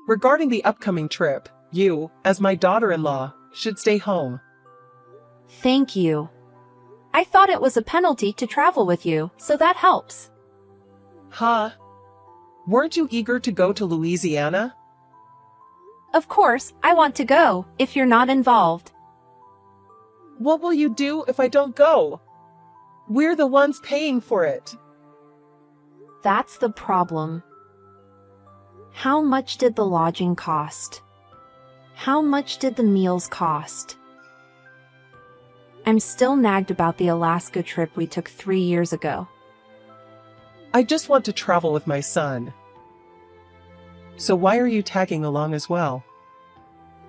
Regarding the upcoming trip, you, as my daughter-in-law, should stay home. Thank you. I thought it was a penalty to travel with you, so that helps. Huh? Weren't you eager to go to Louisiana? Of course, I want to go, if you're not involved. What will you do if I don't go? We're the ones paying for it. That's the problem. How much did the lodging cost? How much did the meals cost? I'm still nagged about the Alaska trip we took 3 years ago. I just want to travel with my son. So why are you tagging along as well?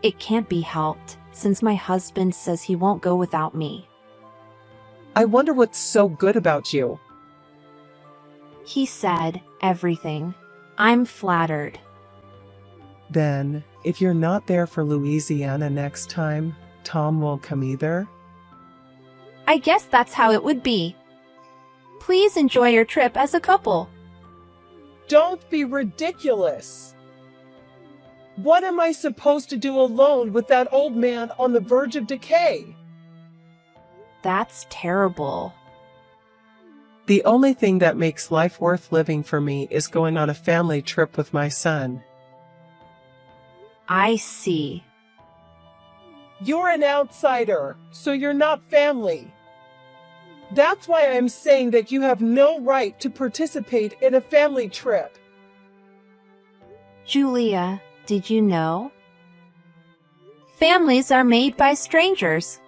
It can't be helped, since my husband says he won't go without me. I wonder what's so good about you. He said everything. I'm flattered. Then, if you're not there for Louisiana next time, Tom won't come either? I guess that's how it would be. Please enjoy your trip as a couple. Don't be ridiculous. What am I supposed to do alone with that old man on the verge of decay? That's terrible. The only thing that makes life worth living for me is going on a family trip with my son. I see. You're an outsider, so you're not family. That's why I'm saying that you have no right to participate in a family trip. Julia, did you know? Families are made by strangers.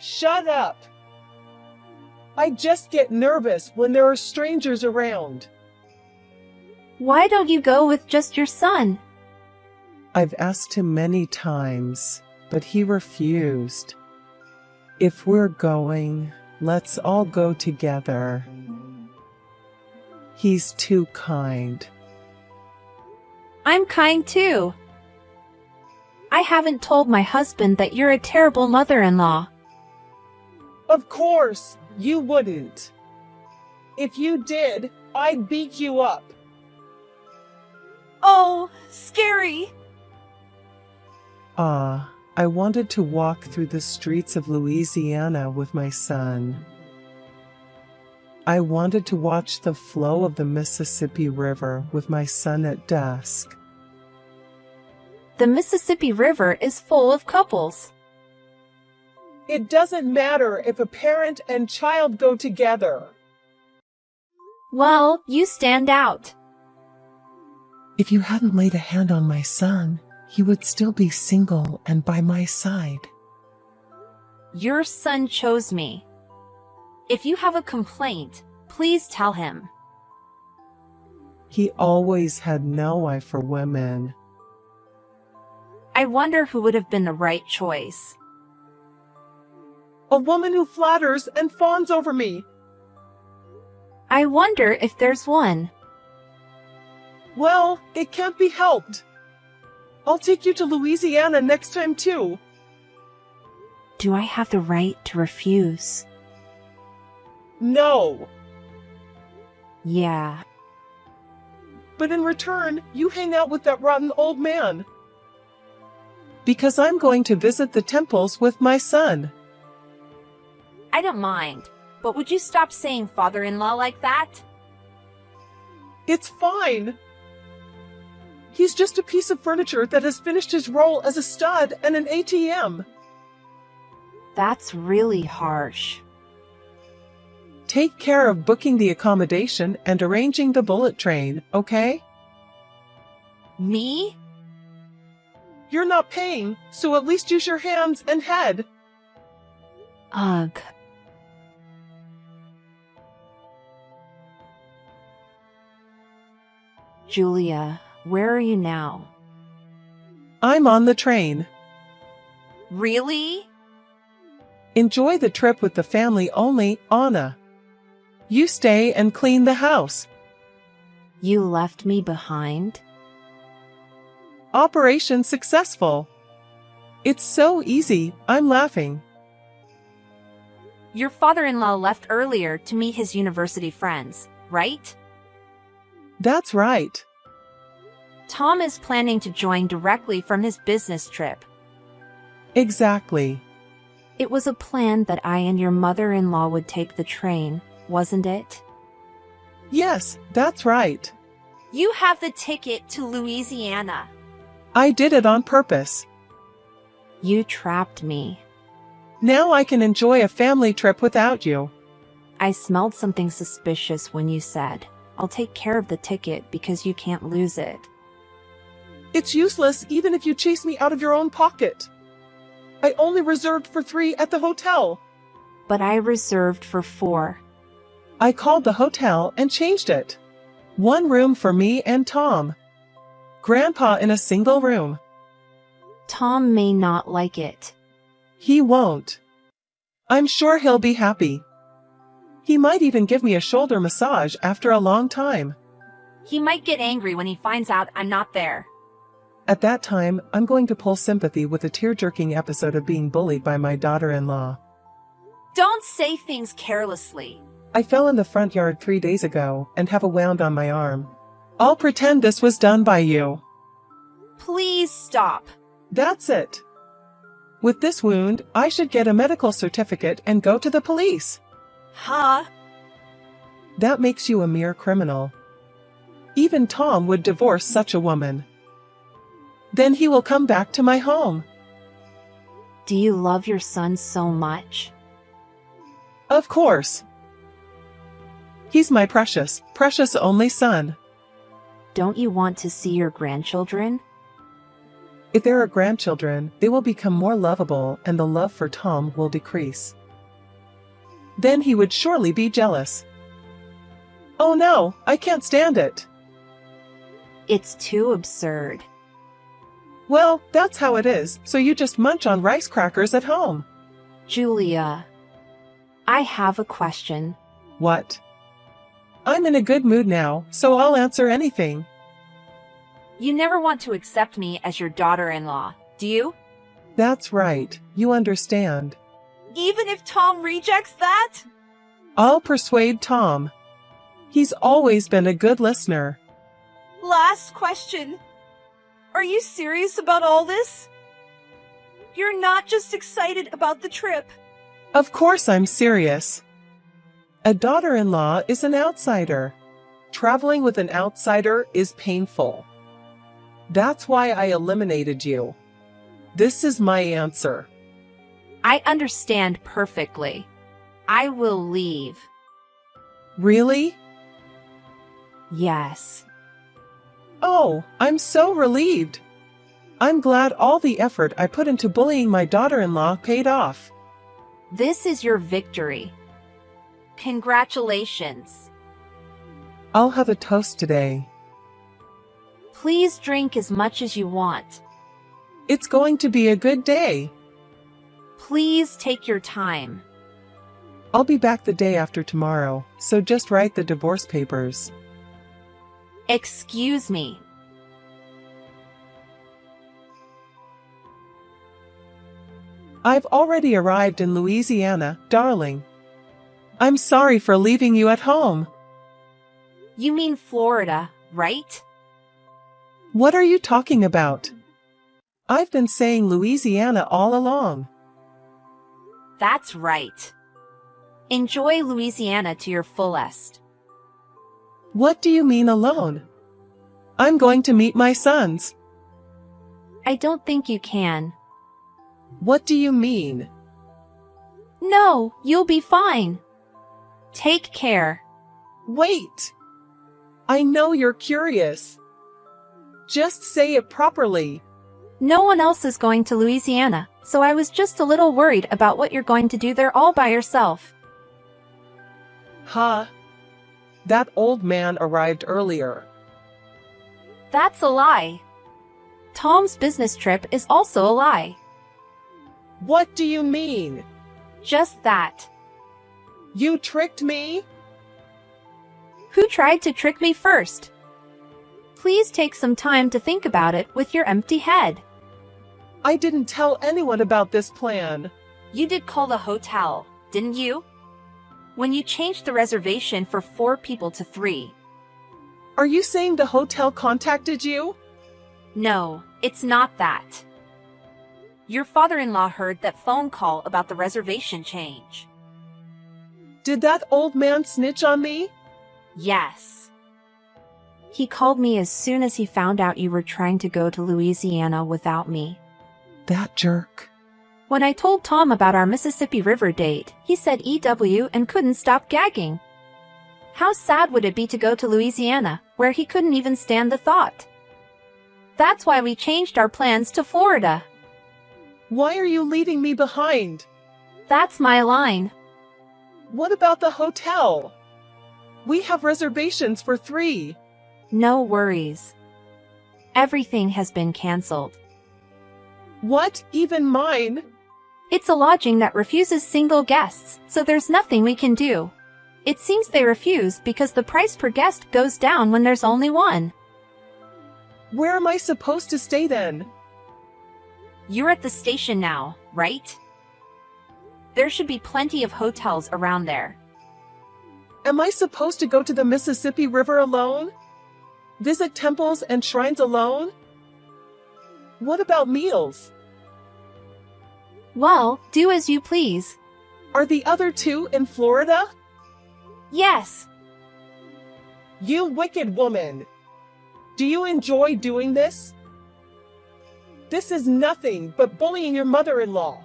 Shut up. I just get nervous when there are strangers around. Why don't you go with just your son? I've asked him many times, but he refused. If we're going, let's all go together. He's too kind. I'm kind too. I haven't told my husband that you're a terrible mother-in-law. Of course, you wouldn't. If you did, I'd beat you up. Oh, scary. I wanted to walk through the streets of Louisiana with my son. I wanted to watch the flow of the Mississippi River with my son at dusk. The Mississippi River is full of couples. It doesn't matter if a parent and child go together. Well, you stand out. If you hadn't laid a hand on my son, he would still be single and by my side. Your son chose me. If you have a complaint, please tell him. He always had no eye for women. I wonder who would have been the right choice. A woman who flatters and fawns over me. I wonder if there's one. Well, it can't be helped. I'll take you to Louisiana next time too. Do I have the right to refuse? No. Yeah. But in return, you hang out with that rotten old man. Because I'm going to visit the temples with my son. I don't mind, but would you stop saying father-in-law like that? It's fine. He's just a piece of furniture that has finished his role as a stud and an ATM. That's really harsh. Take care of booking the accommodation and arranging the bullet train, okay? Me? You're not paying, so at least use your hands and head. Ugh. Julia, where are you now? I'm on the train. Really? Enjoy the trip with the family only, Anna. You stay and clean the house. You left me behind? Operation successful. It's so easy, I'm laughing. Your father-in-law left earlier to meet his university friends, right? That's right. Tom is planning to join directly from his business trip. Exactly. It was a plan that I and your mother-in-law would take the train, wasn't it? Yes, that's right. You have the ticket to Louisiana. I did it on purpose. You trapped me. Now I can enjoy a family trip without you. I smelled something suspicious when you said, "I'll take care of the ticket because you can't lose it." It's useless even if you chase me out of your own pocket. I only reserved for 3 at the hotel. But I reserved for 4. I called the hotel and changed it. 1 room for me and Tom. Grandpa in a single room. Tom may not like it. He won't. I'm sure he'll be happy. He might even give me a shoulder massage after a long time. He might get angry when he finds out I'm not there. At that time, I'm going to pull sympathy with a tear-jerking episode of being bullied by my daughter-in-law. Don't say things carelessly. I fell in the front yard 3 days ago and have a wound on my arm. I'll pretend this was done by you. Please stop. That's it. With this wound, I should get a medical certificate and go to the police. Huh? That makes you a mere criminal. Even Tom would divorce such a woman. Then he will come back to my home. Do you love your son so much? Of course. He's my precious, precious only son. Don't you want to see your grandchildren? If there are grandchildren, they will become more lovable and the love for Tom will decrease. Then he would surely be jealous. Oh no, I can't stand it. It's too absurd. Well, that's how it is, so you just munch on rice crackers at home. Julia, I have a question. What? I'm in a good mood now, so I'll answer anything. You never want to accept me as your daughter-in-law, do you? That's right, you understand. Even if Tom rejects that? I'll persuade Tom. He's always been a good listener. Last question. Are you serious about all this? You're not just excited about the trip. Of course I'm serious. A daughter-in-law is an outsider. Traveling with an outsider is painful. That's why I eliminated you. This is my answer. I understand perfectly. I will leave. Really? Yes. Oh, I'm so relieved. I'm glad all the effort I put into bullying my daughter-in-law paid off. This is your victory. Congratulations. I'll have a toast today. Please drink as much as you want. It's going to be a good day. Please take your time. I'll be back the day after tomorrow, so just write the divorce papers. Excuse me. I've already arrived in Louisiana, darling. I'm sorry for leaving you at home. You mean Florida, right? What are you talking about? I've been saying Louisiana all along. That's right. Enjoy Louisiana to your fullest. What do you mean alone? I'm going to meet my sons. I don't think you can. What do you mean? No, you'll be fine. Take care. Wait! I know you're curious. Just say it properly. No one else is going to Louisiana, so I was just a little worried about what you're going to do there all by yourself. Huh? That old man arrived earlier. That's a lie. Tom's business trip is also a lie. What do you mean? Just that. You tricked me? Who tried to trick me first? Please take some time to think about it with your empty head. I didn't tell anyone about this plan. You did call the hotel, didn't you? When you changed the reservation for 4 people to 3. Are you saying the hotel contacted you? No, it's not that. Your father-in-law heard that phone call about the reservation change. Did that old man snitch on me? Yes. He called me as soon as he found out you were trying to go to Louisiana without me. That jerk. When I told Tom about our Mississippi River date, he said EW and couldn't stop gagging. How sad would it be to go to Louisiana, where he couldn't even stand the thought? That's why we changed our plans to Florida. Why are you leaving me behind? That's my line. What about the hotel? We have reservations for 3. No worries. Everything has been canceled. What, even mine? It's a lodging that refuses single guests, so there's nothing we can do. It seems they refuse because the price per guest goes down when there's only one. Where am I supposed to stay then? You're at the station now, right? There should be plenty of hotels around there. Am I supposed to go to the Mississippi River alone? Visit temples and shrines alone? What about meals? Well, do as you please. Are the other 2 in Florida? Yes. You wicked woman! Do you enjoy doing this? This is nothing but bullying your mother-in-law.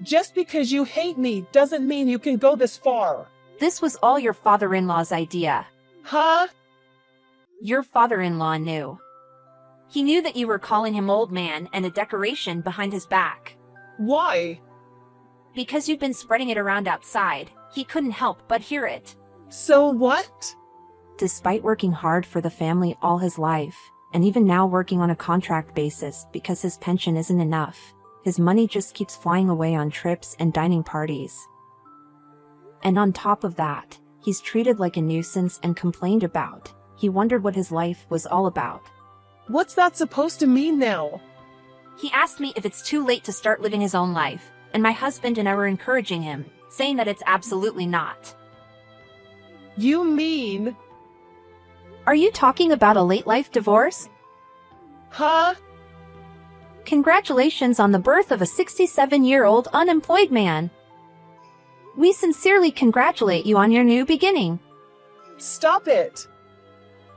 Just because you hate me doesn't mean you can go this far. This was all your father-in-law's idea. Huh? Your father-in-law knew. He knew that you were calling him old man and a decoration behind his back. Why? Because you'd been spreading it around outside, he couldn't help but hear it. So what? Despite working hard for the family all his life, and even now working on a contract basis because his pension isn't enough, his money just keeps flying away on trips and dining parties. And on top of that, he's treated like a nuisance and complained about. He wondered what his life was all about. What's that supposed to mean now? He asked me if it's too late to start living his own life, and my husband and I were encouraging him, saying that it's absolutely not. You mean? Are you talking about a late-life divorce? Huh? Congratulations on the birth of a 67-year-old unemployed man. We sincerely congratulate you on your new beginning. Stop it!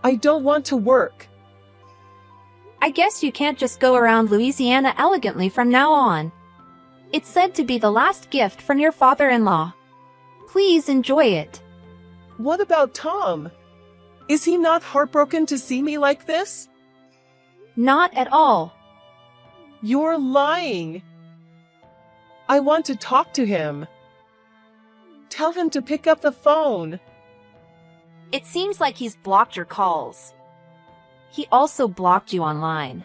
I don't want to work. I guess you can't just go around Louisiana elegantly from now on. It's said to be the last gift from your father-in-law. Please enjoy it. What about Tom? Is he not heartbroken to see me like this? Not at all. You're lying. I want to talk to him. Tell him to pick up the phone. It seems like he's blocked your calls. He also blocked you online.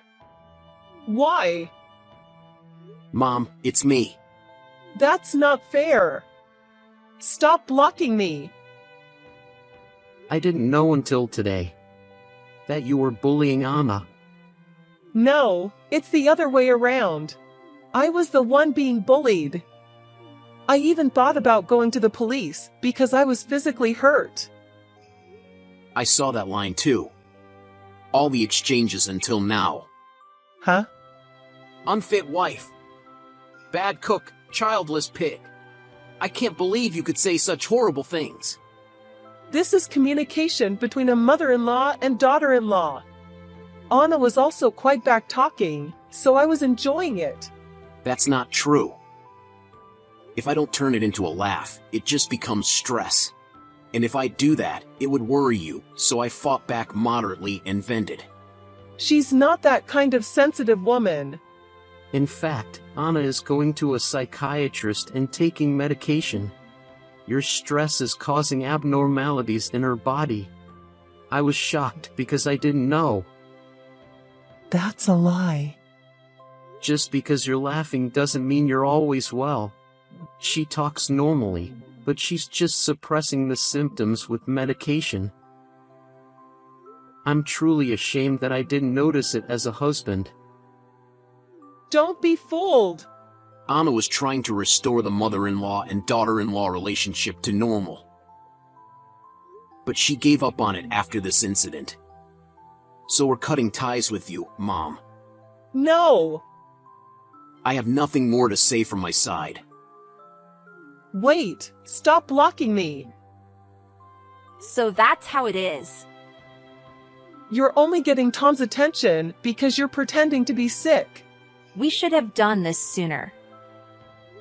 Why? Mom, it's me. That's not fair. Stop blocking me. I didn't know until today that you were bullying Anna. No, it's the other way around. I was the one being bullied. I even thought about going to the police because I was physically hurt. I saw that line too. All the exchanges until now. Huh? Unfit wife. Bad cook, childless pig. I can't believe you could say such horrible things. This is communication between a mother-in-law and daughter-in-law. Anna was also quite back-talking, so I was enjoying it. That's not true. If I don't turn it into a laugh, it just becomes stress. And if I do that, it would worry you, so I fought back moderately and vented. She's not that kind of sensitive woman. In fact, Anna is going to a psychiatrist and taking medication. Your stress is causing abnormalities in her body. I was shocked because I didn't know. That's a lie. Just because you're laughing doesn't mean you're always well. She talks normally, but she's just suppressing the symptoms with medication. I'm truly ashamed that I didn't notice it as a husband. Don't be fooled. Anna was trying to restore the mother-in-law and daughter-in-law relationship to normal. But she gave up on it after this incident. So we're cutting ties with you, Mom. No! I have nothing more to say from my side. Wait! Stop blocking me! So that's how it is. You're only getting Tom's attention because you're pretending to be sick. We should have done this sooner.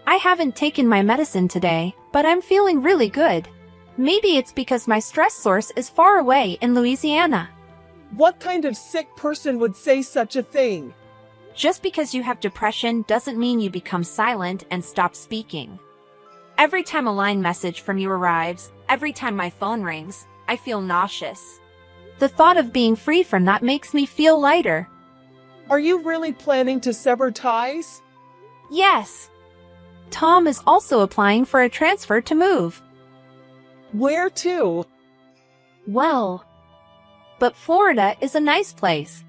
I haven't taken my medicine today, but I'm feeling really good. Maybe it's because my stress source is far away in Louisiana. What kind of sick person would say such a thing? Just because you have depression doesn't mean you become silent and stop speaking. Every time a line message from you arrives, every time my phone rings, I feel nauseous. The thought of being free from that makes me feel lighter. Are you really planning to sever ties? Yes. Tom is also applying for a transfer to move. Where to? Well, but Florida is a nice place.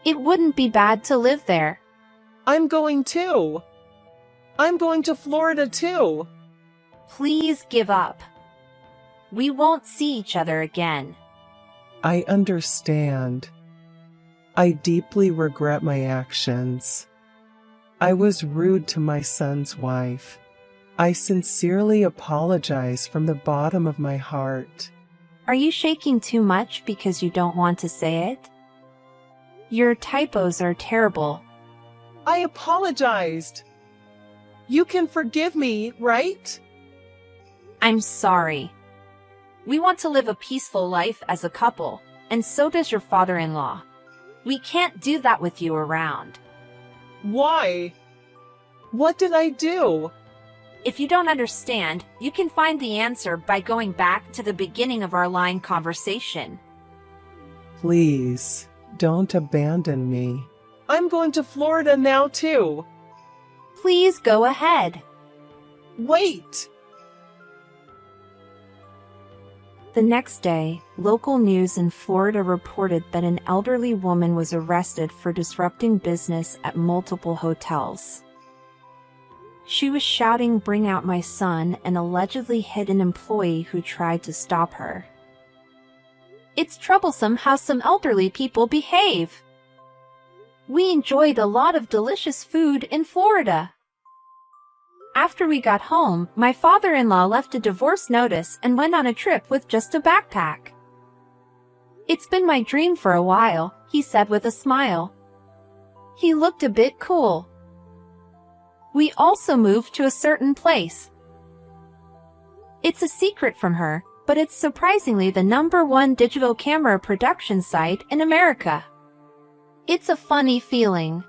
It wouldn't be bad to live there. I'm going too. I'm going to Florida too. Please give up. We won't see each other again. I understand. I deeply regret my actions. I was rude to my son's wife. I sincerely apologize from the bottom of my heart. Are you shaking too much because you don't want to say it? Your typos are terrible. I apologized. You can forgive me, right? I'm sorry. We want to live a peaceful life as a couple, and so does your father-in-law. We can't do that with you around. Why? What did I do? If you don't understand, you can find the answer by going back to the beginning of our line conversation. Please, don't abandon me. I'm going to Florida now too. Please go ahead. Wait! The next day, local news in Florida reported that an elderly woman was arrested for disrupting business at multiple hotels. She was shouting, "Bring out my son," and allegedly hit an employee who tried to stop her. It's troublesome how some elderly people behave. We enjoyed a lot of delicious food in Florida. After we got home, my father-in-law left a divorce notice and went on a trip with just a backpack. It's been my dream for a while, he said with a smile. He looked a bit cool. We also moved to a certain place. It's a secret from her, but it's surprisingly the #1 digital camera production site in America. It's a funny feeling.